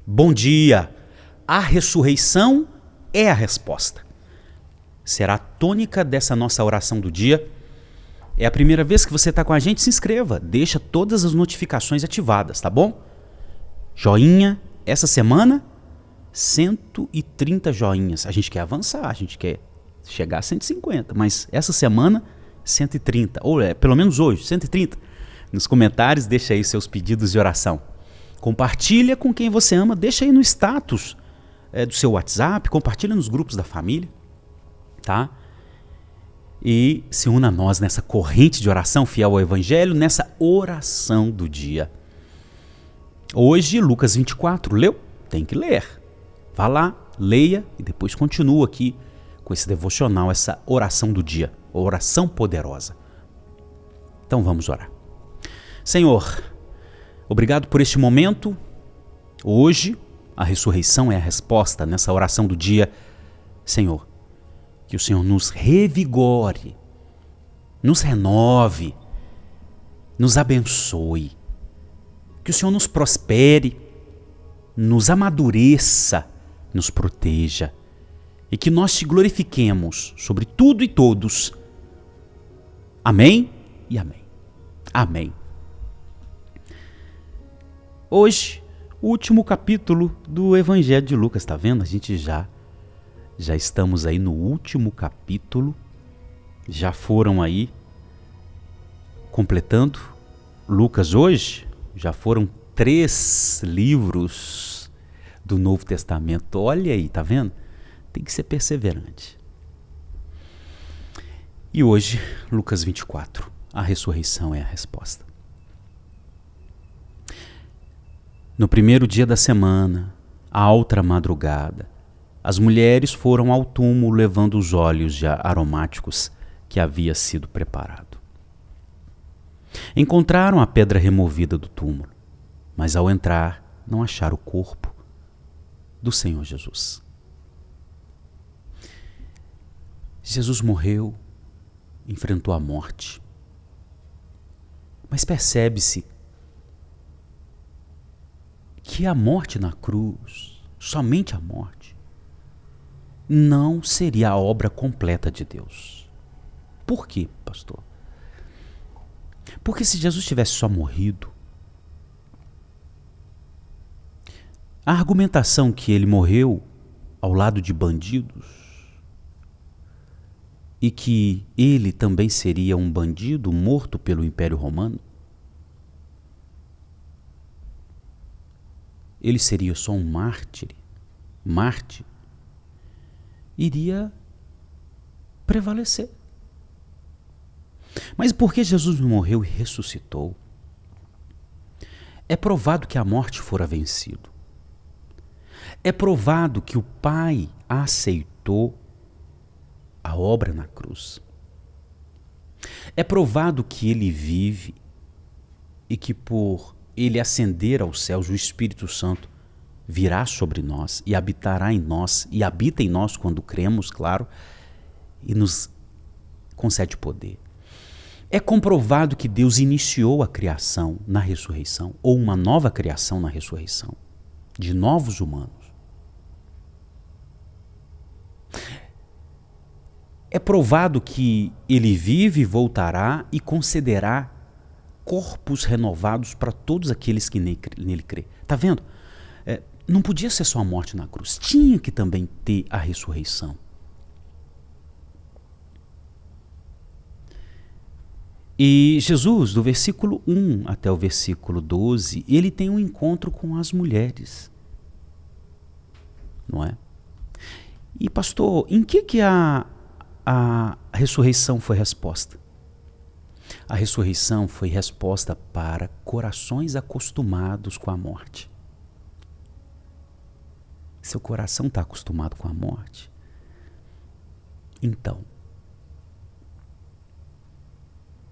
Bom dia! A ressurreição é a resposta. Será a tônica dessa nossa oração do dia. É a primeira vez que você está com a gente? Se inscreva, deixa todas as notificações ativadas, tá bom? Joinha, essa semana, 130 joinhas. A gente quer avançar, a gente quer chegar a 150, mas essa semana, 130, ou pelo menos hoje, 130. Nos comentários, deixa aí seus pedidos de oração. Compartilha com quem você ama, deixa aí no status do seu WhatsApp, compartilha nos grupos da família, tá? E se una a nós nessa corrente de oração fiel ao Evangelho, nessa oração do dia. Hoje, Lucas 24, leu? Tem que ler. Vá lá, leia e depois continua aqui com esse devocional, essa oração do dia, oração poderosa. Então vamos orar. Senhor, obrigado por este momento. Hoje, a ressurreição é a resposta nessa oração do dia. Senhor, que o Senhor nos revigore, nos renove, nos abençoe. Que o Senhor nos prospere, nos amadureça, nos proteja. E que nós te glorifiquemos sobre tudo e todos. Amém e amém. Amém. Hoje, o último capítulo do Evangelho de Lucas, tá vendo? A gente já estamos aí no último capítulo, já foram aí completando Lucas hoje, já foram 3 livros do Novo Testamento. Olha aí, tá vendo? Tem que ser perseverante. E hoje, Lucas 24, a ressurreição é a resposta. No primeiro dia da semana, à outra madrugada, as mulheres foram ao túmulo levando os óleos já aromáticos que havia sido preparado. Encontraram a pedra removida do túmulo, mas ao entrar não acharam o corpo do Senhor Jesus. Jesus morreu, enfrentou a morte, mas percebe-se que a morte na cruz, somente a morte, não seria a obra completa de Deus. Por quê, pastor? Porque se Jesus tivesse só morrido, a argumentação que ele morreu ao lado de bandidos e que ele também seria um bandido morto pelo Império Romano, ele seria só um mártir, iria prevalecer. Mas porque Jesus morreu e ressuscitou, é provado que a morte fora vencido. É provado que o Pai aceitou a obra na cruz. É provado que ele vive e que por ele ascender aos céus, o Espírito Santo virá sobre nós e habitará em nós, e habita em nós quando cremos, claro, e nos concede poder. É comprovado que Deus iniciou a criação na ressurreição, ou uma nova criação na ressurreição, de novos humanos. É provado que ele vive, voltará e concederá corpos renovados para todos aqueles que nele crê. Está vendo? Não podia ser só a morte na cruz, tinha que também ter a ressurreição. E Jesus, do versículo 1 até o versículo 12, ele tem um encontro com as mulheres. Não é? E pastor, em que a ressurreição foi resposta? A ressurreição foi resposta para corações acostumados com a morte. Seu coração está acostumado com a morte? Então,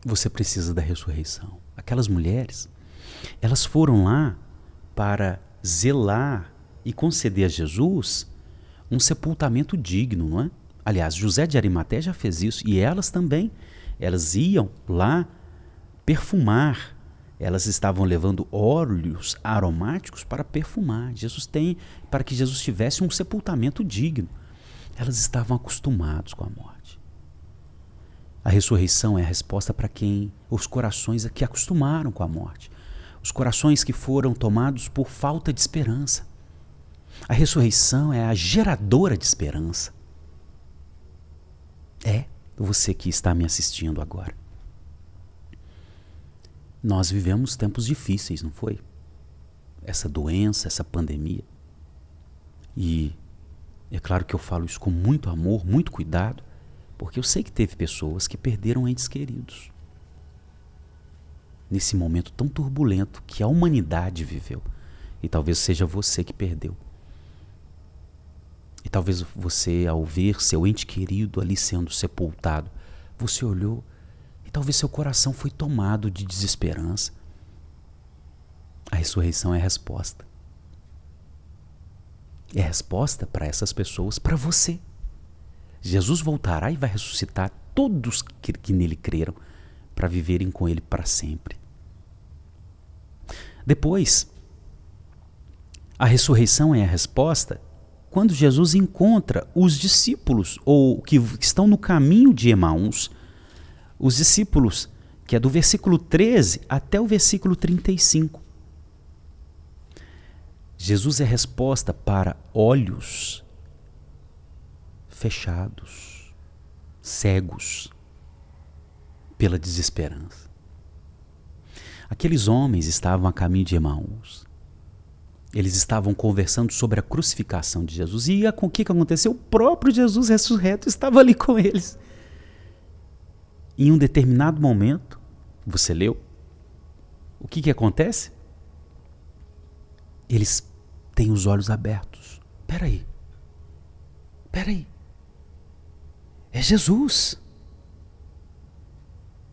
você precisa da ressurreição. Aquelas mulheres, elas foram lá para zelar e conceder a Jesus um sepultamento digno, não é? Aliás, José de Arimateia já fez isso, e elas também. Elas iam lá perfumar Elas estavam levando óleos aromáticos para perfumar para que Jesus tivesse um sepultamento digno. Elas estavam acostumadas com a morte. A ressurreição é a resposta para os corações que acostumaram com a morte. Os corações que foram tomados por falta de esperança. A ressurreição é a geradora de esperança. É você que está me assistindo agora. Nós vivemos tempos difíceis, não foi? Essa doença, essa pandemia. E é claro que eu falo isso com muito amor, muito cuidado, porque eu sei que teve pessoas que perderam entes queridos. Nesse momento tão turbulento que a humanidade viveu. E talvez seja você que perdeu. E talvez você, ao ver seu ente querido ali sendo sepultado, você olhou e talvez seu coração foi tomado de desesperança. A ressurreição é a resposta. É a resposta para essas pessoas, para você. Jesus voltará e vai ressuscitar todos que nele creram para viverem com ele para sempre. Depois, a ressurreição é a resposta quando Jesus encontra os discípulos, ou que estão no caminho de Emaús, os discípulos, que é do versículo 13 até o versículo 35. Jesus é a resposta para olhos fechados, cegos pela desesperança. Aqueles homens estavam a caminho de Emaús. Eles estavam conversando sobre a crucificação de Jesus. E com o que aconteceu? O próprio Jesus ressurreto estava ali com eles. Em um determinado momento, você leu, o que acontece? Eles têm os olhos abertos. Peraí. É Jesus.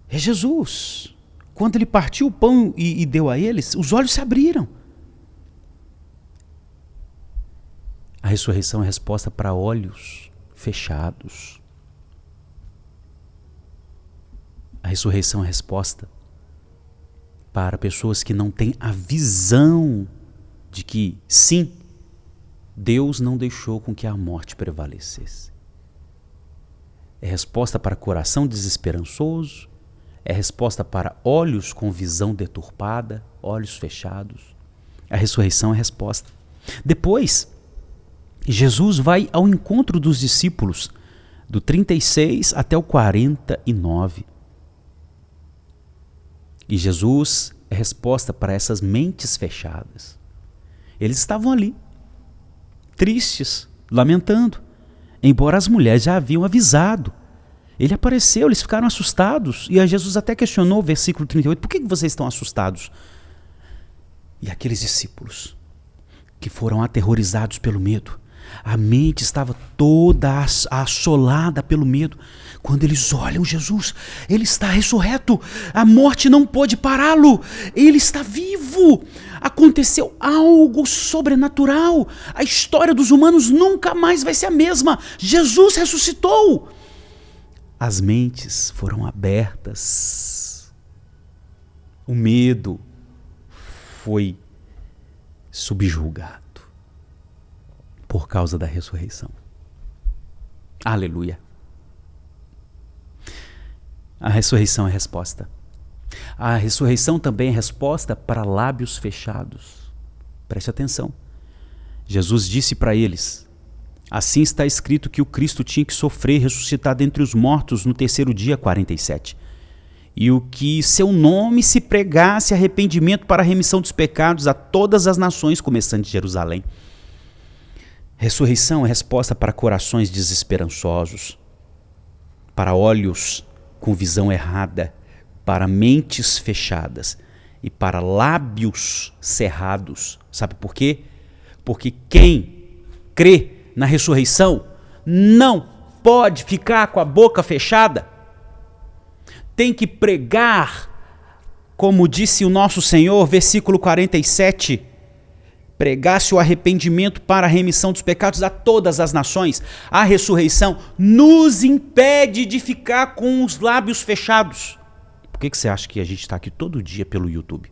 É Jesus. Quando ele partiu o pão e deu a eles, os olhos se abriram. A ressurreição é a resposta para olhos fechados. A ressurreição é a resposta para pessoas que não têm a visão de que, sim, Deus não deixou com que a morte prevalecesse. É resposta para coração desesperançoso, é resposta para olhos com visão deturpada, olhos fechados. A ressurreição é a resposta. Depois, Jesus vai ao encontro dos discípulos, do 36 até o 49. E Jesus é resposta para essas mentes fechadas. Eles estavam ali, tristes, lamentando, embora as mulheres já haviam avisado. Ele apareceu, eles ficaram assustados, e Jesus até questionou, versículo 38, por que vocês estão assustados? E aqueles discípulos, que foram aterrorizados pelo medo, a mente estava toda assolada pelo medo. Quando eles olham Jesus, ele está ressurreto, a morte não pôde pará-lo, ele está vivo. Aconteceu algo sobrenatural, a história dos humanos nunca mais vai ser a mesma. Jesus ressuscitou. As mentes foram abertas, o medo foi subjugado por causa da ressurreição. Aleluia. A ressurreição é resposta. A ressurreição também é resposta para lábios fechados. Preste atenção. Jesus disse para eles: assim está escrito que o Cristo tinha que sofrer e ressuscitar dentre os mortos no terceiro dia, 47. E o que seu nome se pregasse arrependimento para a remissão dos pecados a todas as nações, começando de Jerusalém. Ressurreição é resposta para corações desesperançosos, para olhos com visão errada, para mentes fechadas e para lábios cerrados. Sabe por quê? Porque quem crê na ressurreição não pode ficar com a boca fechada. Tem que pregar, como disse o nosso Senhor, versículo 47, pregasse o arrependimento para a remissão dos pecados a todas as nações. A ressurreição nos impede de ficar com os lábios fechados. Por que você acha que a gente está aqui todo dia pelo YouTube?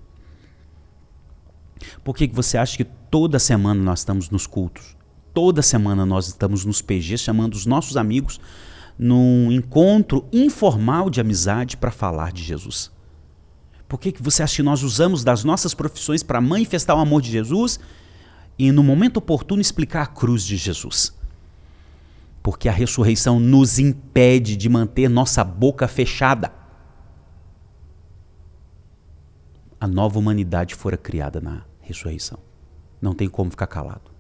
Por que você acha que toda semana nós estamos nos cultos? Toda semana nós estamos nos PGs chamando os nossos amigos num encontro informal de amizade para falar de Jesus? Por que você acha que nós usamos das nossas profissões para manifestar o amor de Jesus e no momento oportuno explicar a cruz de Jesus? Porque a ressurreição nos impede de manter nossa boca fechada. A nova humanidade fora criada na ressurreição. Não tem como ficar calado.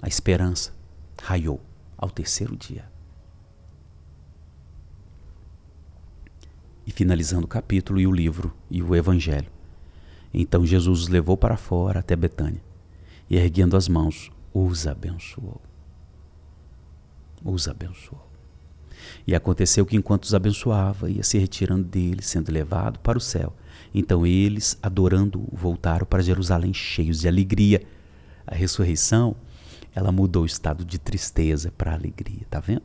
A esperança raiou ao terceiro dia. E finalizando o capítulo e o livro e o evangelho. Então Jesus os levou para fora até Betânia e, erguendo as mãos, os abençoou. Os abençoou. E aconteceu que enquanto os abençoava, ia se retirando deles, sendo levado para o céu. Então eles, adorando-o, voltaram para Jerusalém cheios de alegria. A ressurreição, ela mudou o estado de tristeza para alegria, tá vendo?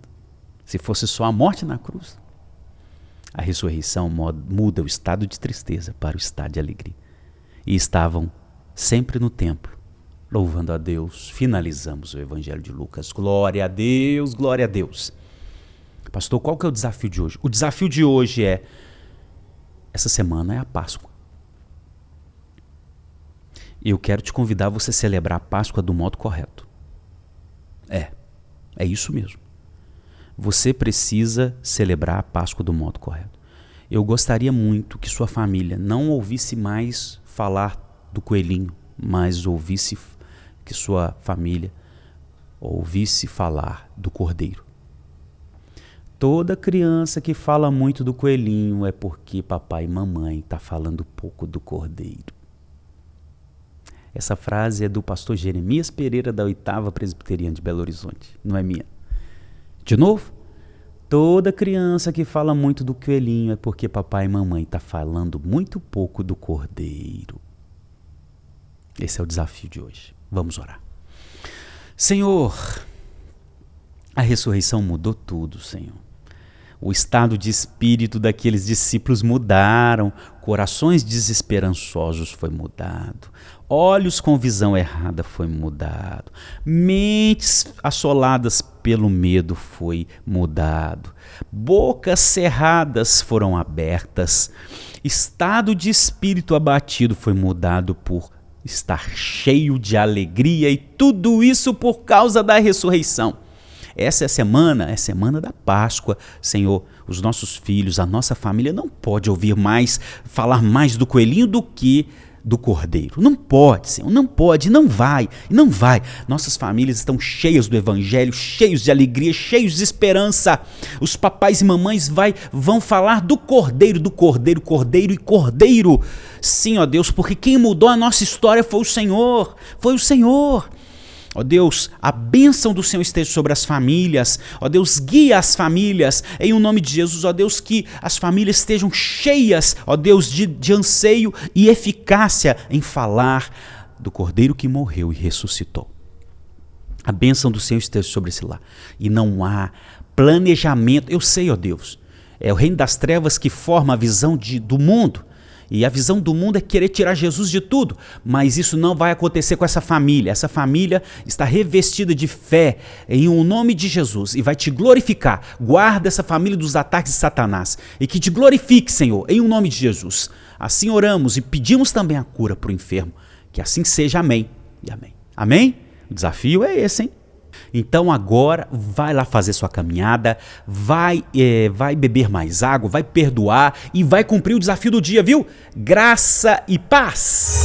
Se fosse só a morte na cruz, a ressurreição muda o estado de tristeza para o estado de alegria. E estavam sempre no templo, louvando a Deus. Finalizamos o Evangelho de Lucas. Glória a Deus, glória a Deus. Pastor, qual que é o desafio de hoje? O desafio de hoje essa semana é a Páscoa. Eu quero te convidar a você celebrar a Páscoa do modo correto. É isso mesmo. Você precisa celebrar a Páscoa do modo correto. Eu gostaria muito que sua família não ouvisse mais falar do coelhinho, mas ouvisse que sua família ouvisse falar do cordeiro. Toda criança que fala muito do coelhinho é porque papai e mamãe estão falando pouco do cordeiro. Essa frase é do pastor Jeremias Pereira, da 8ª Presbiteriana de Belo Horizonte, não é minha. De novo, toda criança que fala muito do coelhinho é porque papai e mamãe estão falando muito pouco do cordeiro. Esse é o desafio de hoje. Vamos orar. Senhor, a ressurreição mudou tudo, Senhor. O estado de espírito daqueles discípulos mudaram, corações desesperançosos foi mudado, olhos com visão errada foi mudado, mentes assoladas pelo medo foi mudado, bocas cerradas foram abertas, estado de espírito abatido foi mudado por estar cheio de alegria, e tudo isso por causa da ressurreição. Essa é a semana da Páscoa, Senhor. Os nossos filhos, a nossa família não pode ouvir mais, falar mais do coelhinho do que do cordeiro. Não pode, Senhor, não pode, não vai. Nossas famílias estão cheias do evangelho, cheios de alegria, cheios de esperança. Os papais e mamães vão falar do cordeiro, cordeiro e cordeiro. Sim, ó Deus, porque quem mudou a nossa história foi o Senhor, Ó Deus, a bênção do Senhor esteja sobre as famílias. Ó Deus, guia as famílias em o nome de Jesus. Ó Deus, que as famílias estejam cheias, ó Deus, de anseio e eficácia em falar do Cordeiro que morreu e ressuscitou. A bênção do Senhor esteja sobre esse lar. E não há planejamento. Eu sei, ó Deus, é o reino das trevas que forma a visão do mundo. E a visão do mundo é querer tirar Jesus de tudo, mas isso não vai acontecer com essa família. Essa família está revestida de fé em o nome de Jesus e vai te glorificar. Guarda essa família dos ataques de Satanás e que te glorifique, Senhor, em o nome de Jesus. Assim oramos e pedimos também a cura para o enfermo. Que assim seja, amém e amém. Amém? O desafio é esse, hein? Então agora vai lá fazer sua caminhada, vai beber mais água, vai perdoar e vai cumprir o desafio do dia, viu? Graça e paz!